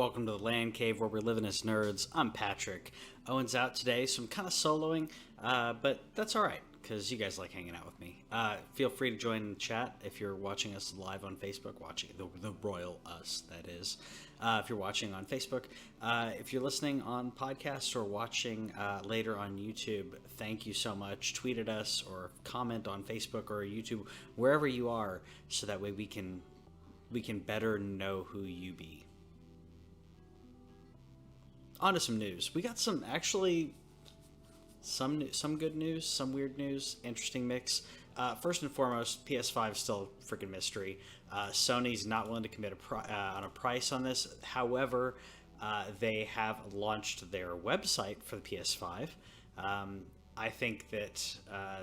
Welcome to the TheLanCave, where we're living as nerds. I'm Patrick. Owen's out today, so I'm kind of soloing, but that's all right, because you guys like hanging out with me. Feel free to join the chat if you're watching us live on Facebook, watching the royal us, that is. If you're watching on Facebook, if you're listening on podcasts or watching later on YouTube, thank you so much. Tweet at us or comment on Facebook or YouTube, wherever you are, so that way we can better know who you be. On to some news. We got some good news, some weird news, interesting mix. First and foremost, PS5 still a freaking mystery. Sony's not willing to commit on a price on this. However, they have launched their website for the PS5. I think that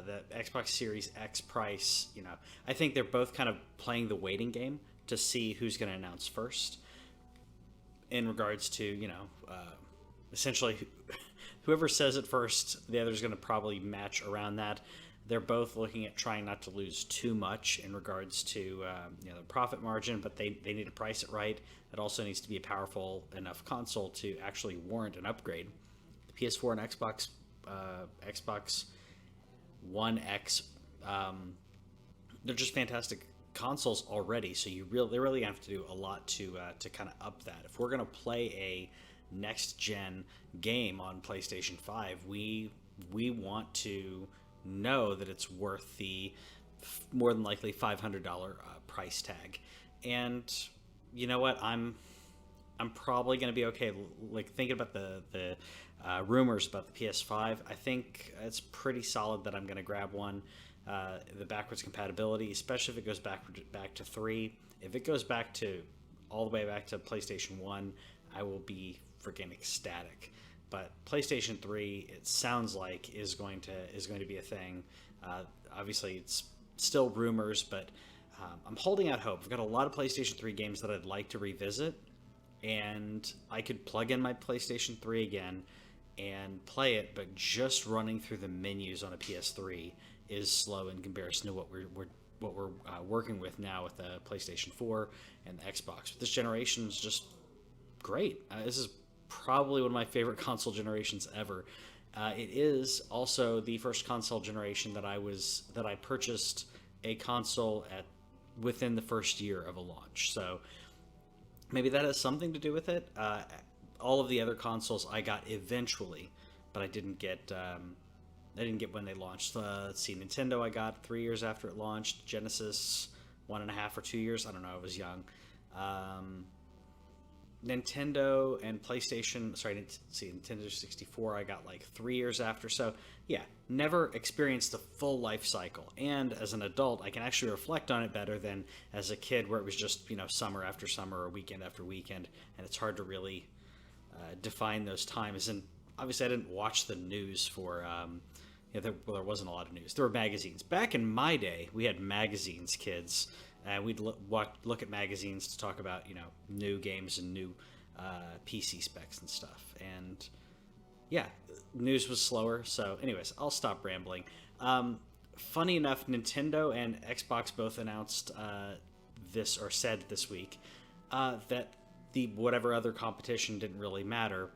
the Xbox Series X price, I think they're both kind of playing the waiting game to see who's going to announce first in regards to, essentially whoever says it first, the other's going to probably match around that. They're both looking at trying not to lose too much in regards to the profit margin, but they need to price it right. It also needs to be a powerful enough console to actually warrant an upgrade. The PS4 and Xbox One X, they're just fantastic consoles already, so they really have to do a lot to kind of up that. If we're going to play a next gen game on PlayStation 5, we want to know that it's worth the more than likely $500 price tag. And you know what, I'm probably going to be okay. Like, thinking about the rumors about the PS5, I think it's pretty solid that I'm going to grab one. The backwards compatibility, especially if it goes back to 3. If it goes back to all the way back to PlayStation 1, I will be freaking ecstatic. But PlayStation 3, it sounds like is going to be a thing. Obviously, it's still rumors, but I'm holding out hope. I've got a lot of PlayStation 3 games that I'd like to revisit, and I could plug in my PlayStation 3 again and play it, but just running through the menus on a PS3 is slow in comparison to what we're working with now with the PlayStation 4 and the Xbox. But this generation is just great. This is probably one of my favorite console generations ever. It is also the first console generation that I purchased a console within the first year of a launch. So maybe that has something to do with it. All of the other consoles I got eventually, but I didn't get when they launched. Let's see, Nintendo I got 3 years after it launched. Genesis 1.5 or 2 years. I don't know. I was young. Nintendo and PlayStation. Nintendo 64 I got like 3 years after. So yeah, never experienced the full life cycle. And as an adult, I can actually reflect on it better than as a kid, where it was just summer after summer or weekend after weekend, and it's hard to really define those times. And obviously, I didn't watch the news for. There wasn't a lot of news. There were magazines. Back in my day, we had magazines, kids. We'd look at magazines to talk about, new games and new PC specs and stuff. And yeah, news was slower. So anyways, I'll stop rambling. Funny enough, Nintendo and Xbox both announced said this week that the whatever other competition didn't really matter.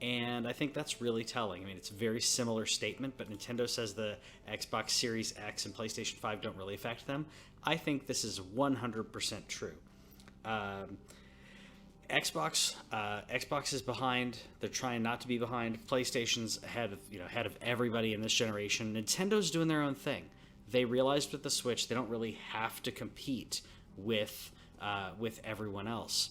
And I think that's really telling. I mean, it's a very similar statement, but Nintendo says the Xbox Series X and PlayStation 5 don't really affect them. I think this is 100% true. Xbox is behind. They're trying not to be behind. PlayStation's ahead of everybody in this generation. Nintendo's doing their own thing. They realized with the Switch they don't really have to compete with everyone else.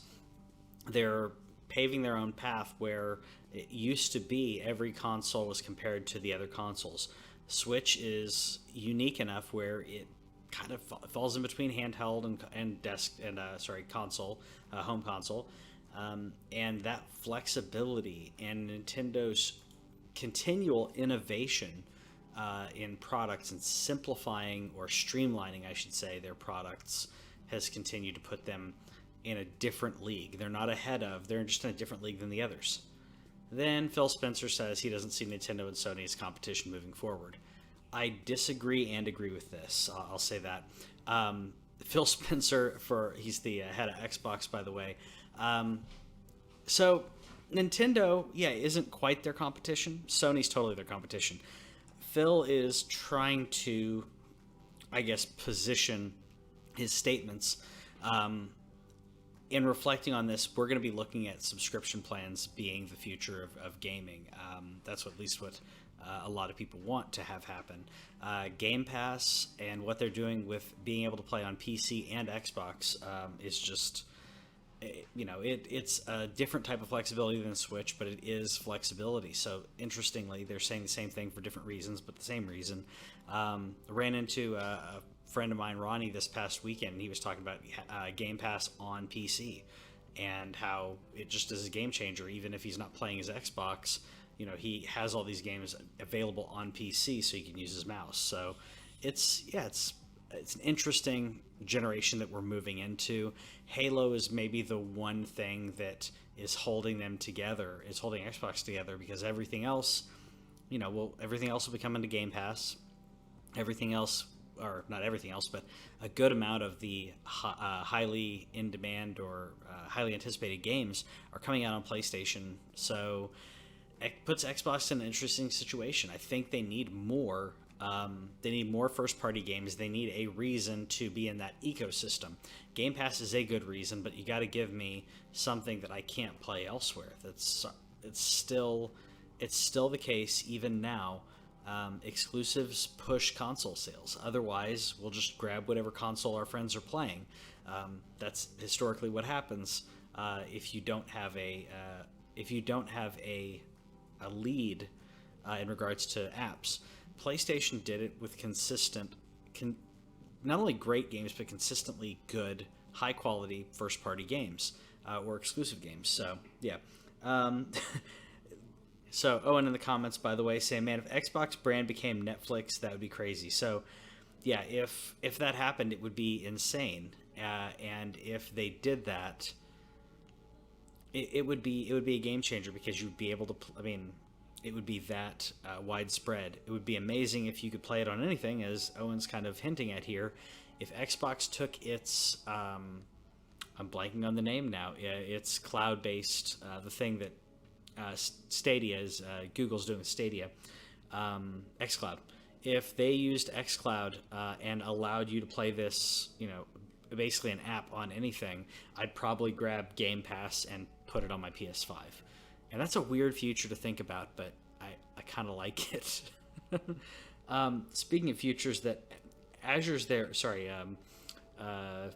They're paving their own path, where it used to be every console was compared to the other consoles. Switch is unique enough where it kind of falls in between handheld and desk and console, home console, and that flexibility and Nintendo's continual innovation in products and simplifying or streamlining, I should say, their products has continued to put them in a different league. They're not ahead of, they're just in a different league than the others. Then Phil Spencer says he doesn't see Nintendo and Sony as competition moving forward. I disagree and agree with this. I'll say that. Phil Spencer, he's the head of Xbox, by the way. So Nintendo, yeah, isn't quite their competition. Sony's totally their competition. Phil is trying to, I guess, position his statements. Um, in reflecting on this, we're going to be looking at subscription plans being the future of gaming. That's what, at least what a lot of people want to have happen. Game Pass and what they're doing with being able to play on PC and Xbox is just, it's a different type of flexibility than Switch, but it is flexibility. So interestingly, they're saying the same thing for different reasons, but the same reason. Ran into a friend of mine, Ronnie, this past weekend, and he was talking about Game Pass on PC and how it just is a game changer. Even if he's not playing his Xbox, he has all these games available on PC, so he can use his mouse. So it's an interesting generation that we're moving into. Halo is maybe the one thing that is holding them together, is holding Xbox together, because everything else, everything else will be coming to Game Pass. Everything else, or not everything else, but a good amount of the highly in demand or highly anticipated games are coming out on PlayStation. So it puts Xbox in an interesting situation. I think they need more. They need more first-party games. They need a reason to be in that ecosystem. Game Pass is a good reason, but you got to give me something that I can't play elsewhere. It's still the case even now. Exclusives push console sales. Otherwise, we'll just grab whatever console our friends are playing. That's historically what happens if you don't have a lead in regards to apps. PlayStation did it with not only great games, but consistently good, high-quality first-party games or exclusive games. So, yeah. So, Owen in the comments, by the way, saying, man, if Xbox brand became Netflix, that would be crazy. So, yeah, if that happened, it would be insane. And if they did that, it would be a game changer, because you'd be able to, it would be that widespread. It would be amazing if you could play it on anything, as Owen's kind of hinting at here. If Xbox took its, I'm blanking on the name now, it's cloud-based, the thing that Stadia is, Google's doing with Stadia, xCloud. If they used xCloud and allowed you to play this, basically an app on anything, I'd probably grab Game Pass and put it on my PS5. And that's a weird future to think about, but I kind of like it. Speaking of futures, that Azure's there. Sorry, I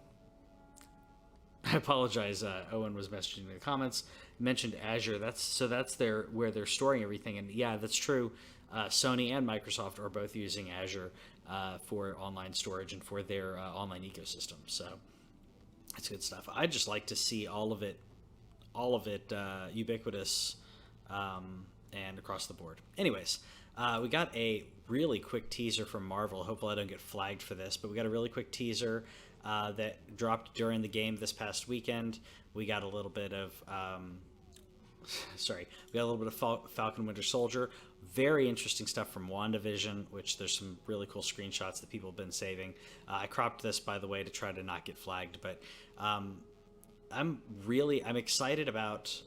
apologize. Owen was messaging in the comments. Mentioned Azure. That's where they're storing everything. And yeah, that's true. Sony and Microsoft are both using Azure for online storage and for their online ecosystem. So that's good stuff. I'd just like to see all of it ubiquitous and across the board. Anyways, we got a really quick teaser from Marvel. Hopefully I don't get flagged for this, but we got a really quick teaser that dropped during the game this past weekend. We got a little bit of Falcon Winter Soldier. Very interesting stuff from WandaVision, which there's some really cool screenshots that people have been saving. I cropped this, by the way, to try to not get flagged, but I'm excited about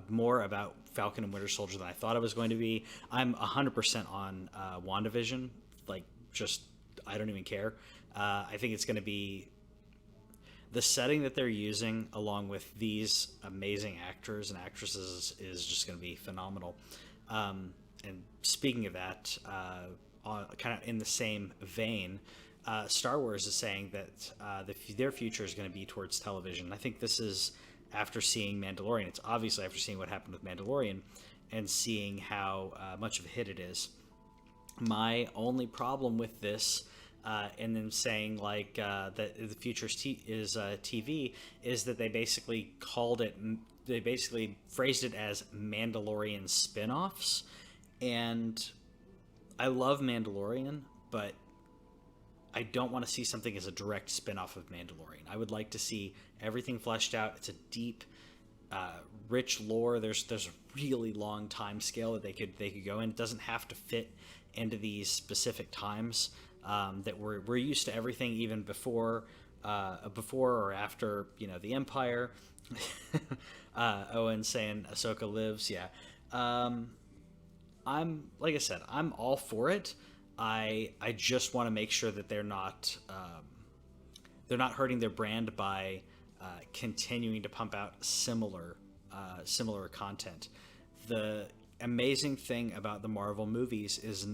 more about Falcon and Winter Soldier than I thought I was going to be. I'm 100% on WandaVision. I don't even care. I think it's going to be the setting that they're using, along with these amazing actors and actresses, is just going to be phenomenal. And speaking of that, kind of in the same vein, Star Wars is saying that their future is going to be towards television. I think this is after seeing Mandalorian. It's obviously after seeing what happened with Mandalorian and seeing how much of a hit it is. My only problem with this, and then saying that the future is TV, is that they basically phrased it as Mandalorian spin-offs. And I love Mandalorian, but I don't want to see something as a direct spin-off of Mandalorian. I would like to see everything fleshed out. It's a deep, rich lore. There's a really long time scale that they could go in. It doesn't have to fit into these specific times that we're used to everything even before before or after, the Empire. Owen saying Ahsoka lives. Yeah. I'm like I said, I'm all for it. I just want to make sure that they're not hurting their brand by continuing to pump out similar content. The amazing thing about the Marvel movies is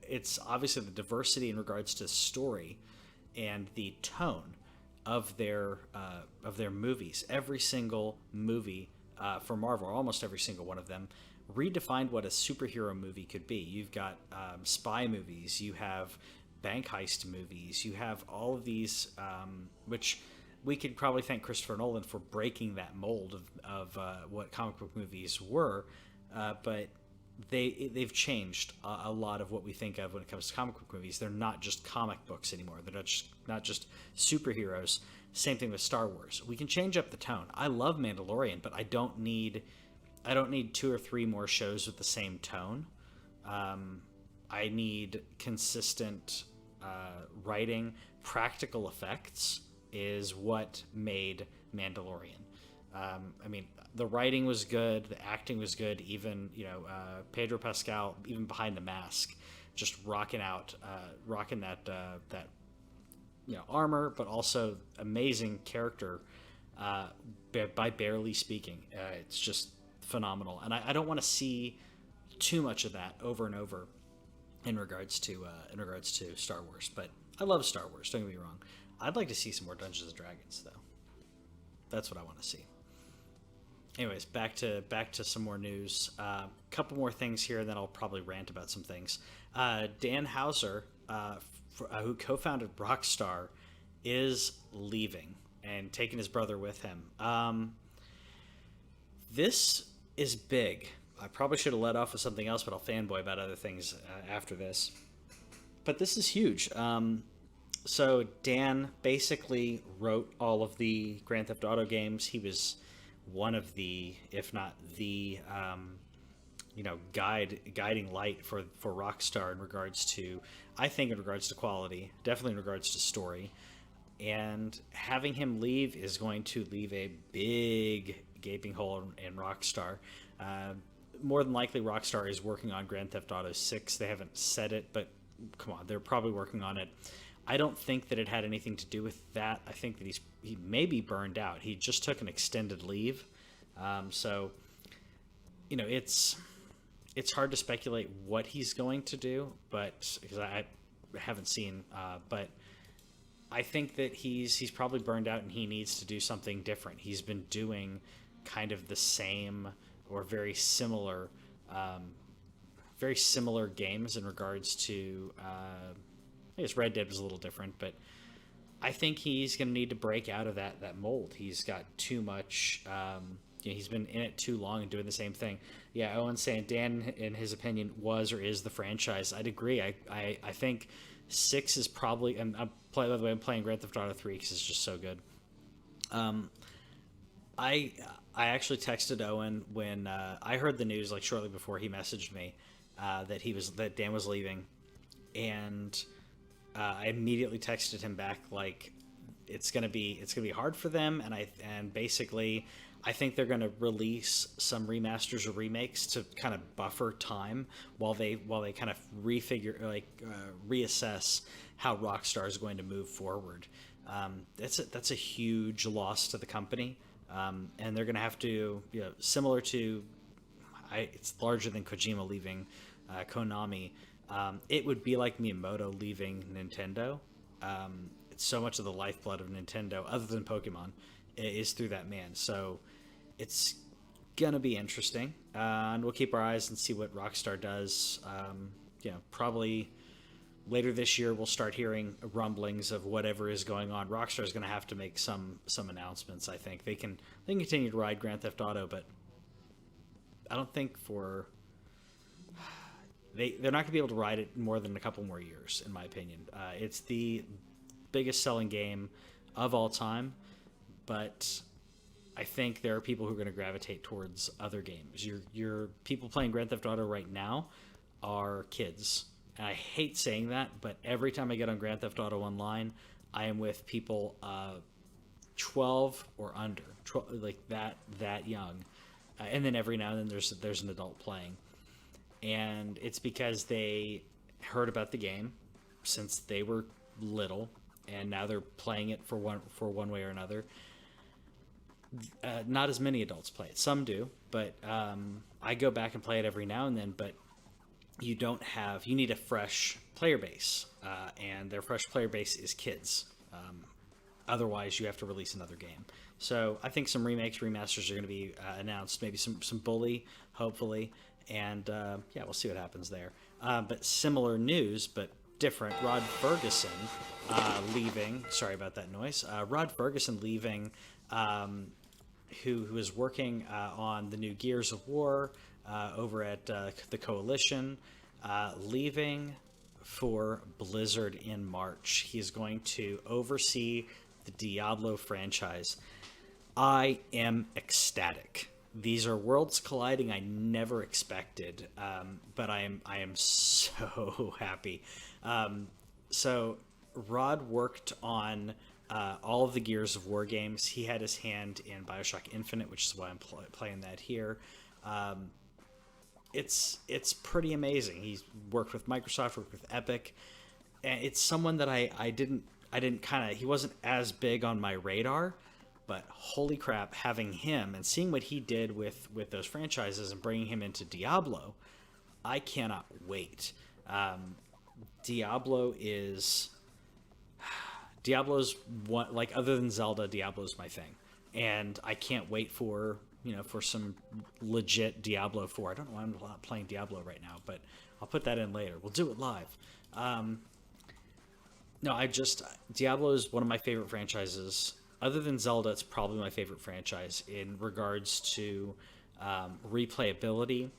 it's obviously the diversity in regards to story and the tone of their movies. Every single movie for Marvel, almost every single one of them, redefined what a superhero movie could be. You've got spy movies, you have bank heist movies, you have all of these, which we could probably thank Christopher Nolan for breaking that mold of what comic book movies were, but they've changed a lot of what we think of when it comes to comic book movies. They're not just comic books anymore. They're not just superheroes. Same thing with Star Wars. We can change up the tone. I love Mandalorian, but I don't need 2 or 3 more shows with the same tone. I need consistent writing. Practical effects is what made Mandalorian. I mean, the writing was good, the acting was good. Even Pedro Pascal, even behind the mask, just rocking that armor, but also amazing character by barely speaking. It's just phenomenal, and I don't want to see too much of that over and over in regards to Star Wars. But I love Star Wars. Don't get me wrong. I'd like to see some more Dungeons and Dragons, though. That's what I want to see. Anyways, back to some more news. Couple more things here, and then I'll probably rant about some things. Dan Houser, who co-founded Rockstar, is leaving and taking his brother with him. This is big. I probably should have led off with something else, but I'll fanboy about other things after this. But this is huge. So Dan basically wrote all of the Grand Theft Auto games. He was one of the, if not the, guiding light for Rockstar in regards to, I think in regards to quality, definitely in regards to story. And having him leave is going to leave a big gaping hole in Rockstar. More than likely, Rockstar is working on Grand Theft Auto 6. They haven't said it, but come on, they're probably working on it. I don't think that it had anything to do with that. I think that he may be burned out. He just took an extended leave. So, it's hard to speculate what he's going to do, but because I haven't seen, but I think that he's probably burned out and he needs to do something different. He's been doing kind of the same or very similar games in regards to, I guess Red Dead was a little different, but I think he's going to need to break out of that mold. He's got too much, he's been in it too long and doing the same thing. Yeah, Owen's saying Dan, in his opinion, was or is the franchise. I'd agree. I think 6 is probably, and by the way, I'm playing Grand Theft Auto 3 because it's just so good. I actually texted Owen when I heard the news, like shortly before he messaged me that Dan was leaving, and I immediately texted him back like it's gonna be hard for them, and basically I think they're gonna release some remasters or remakes to kind of buffer time while they kind of reassess how Rockstar is going to move forward. That's a huge loss to the company. And they're going to have to, similar to, it's larger than Kojima leaving Konami. It would be like Miyamoto leaving Nintendo. It's so much of the lifeblood of Nintendo, other than Pokemon, is through that man. So it's going to be interesting. And we'll keep our eyes and see what Rockstar does. Probably later this year we'll start hearing rumblings of whatever is going on. Rockstar is going to have to make some announcements. I think they can continue to ride Grand Theft Auto, but I don't think they're not going to be able to ride it more than a couple more years, in my opinion. It's the biggest selling game of all time, but I think there are people who are going to gravitate towards other games. Your people playing Grand Theft Auto right now are kids. And I hate saying that, but every time I get on Grand Theft Auto Online, I am with people 12 or under, like that young, and then every now and then there's an adult playing, and it's because they heard about the game since they were little, and now they're playing it for one way or another. Not as many adults play it. Some do, but I go back and play it every now and then. But you need a fresh player base, and their fresh player base is kids. Otherwise, you have to release another game. So I think some remakes, remasters are going to be announced. Maybe some Bully, hopefully, and yeah, we'll see what happens there. But similar news, but different. Rod Fergusson leaving. Sorry about that noise. Rod Fergusson leaving. Who is working on the new Gears of War over at the Coalition, leaving for Blizzard in March. He is going to oversee the Diablo franchise. I am ecstatic. These are worlds colliding I never expected, but I am so happy. So Rod worked on all of the Gears of War games. He had his hand in BioShock Infinite, which is why I'm playing that here. It's pretty amazing. He's worked with Microsoft, worked with Epic, and it's someone that I didn't he wasn't as big on my radar, but holy crap, having him and seeing what he did with those franchises and bringing him into Diablo, I cannot wait. Diablo's one, like, other than Zelda, Diablo's my thing, and I can't wait for some legit Diablo 4. I don't know why I'm not playing Diablo right now, but I'll put that in later. We'll do it live. Diablo is one of my favorite franchises. Other than Zelda, it's probably my favorite franchise in regards to replayability,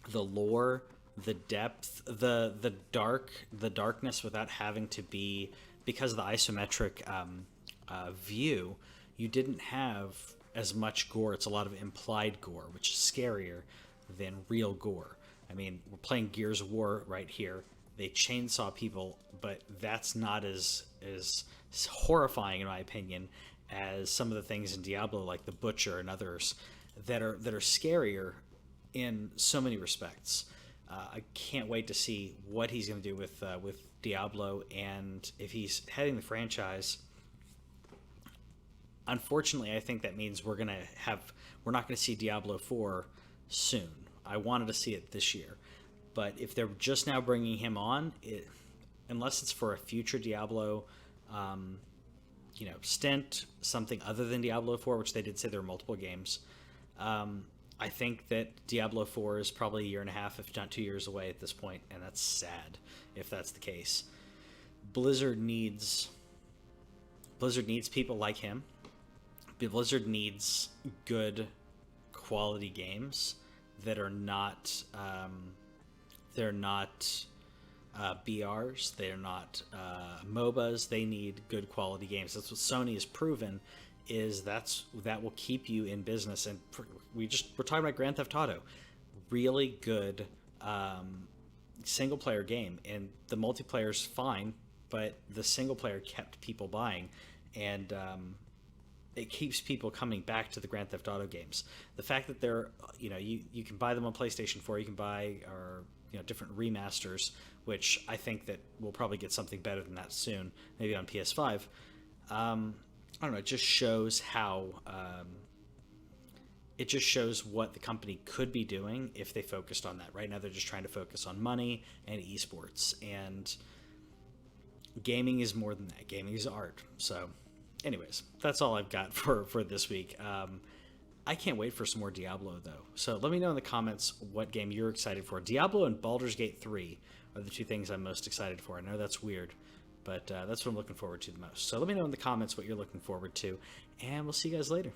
the lore, the depth, the darkness without having to be, because of the isometric view, you didn't have as much gore. It's a lot of implied gore, which is scarier than real gore. I mean, we're playing Gears of War right here. They chainsaw people, but that's not as horrifying, in my opinion, as some of the things in Diablo, like the Butcher and others, that are scarier in so many respects. I can't wait to see what he's going to do with Diablo, and if he's heading the franchise. Unfortunately, I think that means we're not going to see Diablo 4 soon. I wanted to see it this year, but if they're just now bringing him on, unless it's for a future Diablo, stint, something other than Diablo 4, which they did say there are multiple games. I think that Diablo 4 is probably a year and a half, if not 2 years away at this point, and that's sad if that's the case. Blizzard needs people like him. Blizzard needs good quality games that are not BRs, they're not MOBAs. They need good quality games. That's what Sony has proven, that will keep you in business. And we're talking about Grand Theft Auto, really good single player game, and the multiplayer's fine, but the single player kept people buying, and it keeps people coming back to the Grand Theft Auto games. The fact that they're, you can buy them on PlayStation 4, you can buy different remasters, which I think that we'll probably get something better than that soon, maybe on PS5. I don't know, it just shows it just shows what the company could be doing if they focused on that. Right now they're just trying to focus on money and esports, and gaming is more than that. Gaming is art. So anyways, that's all I've got for this week. I can't wait for some more Diablo, though. So let me know in the comments what game you're excited for. Diablo and Baldur's Gate 3 are the two things I'm most excited for. I know that's weird, but that's what I'm looking forward to the most. So let me know in the comments what you're looking forward to, and we'll see you guys later.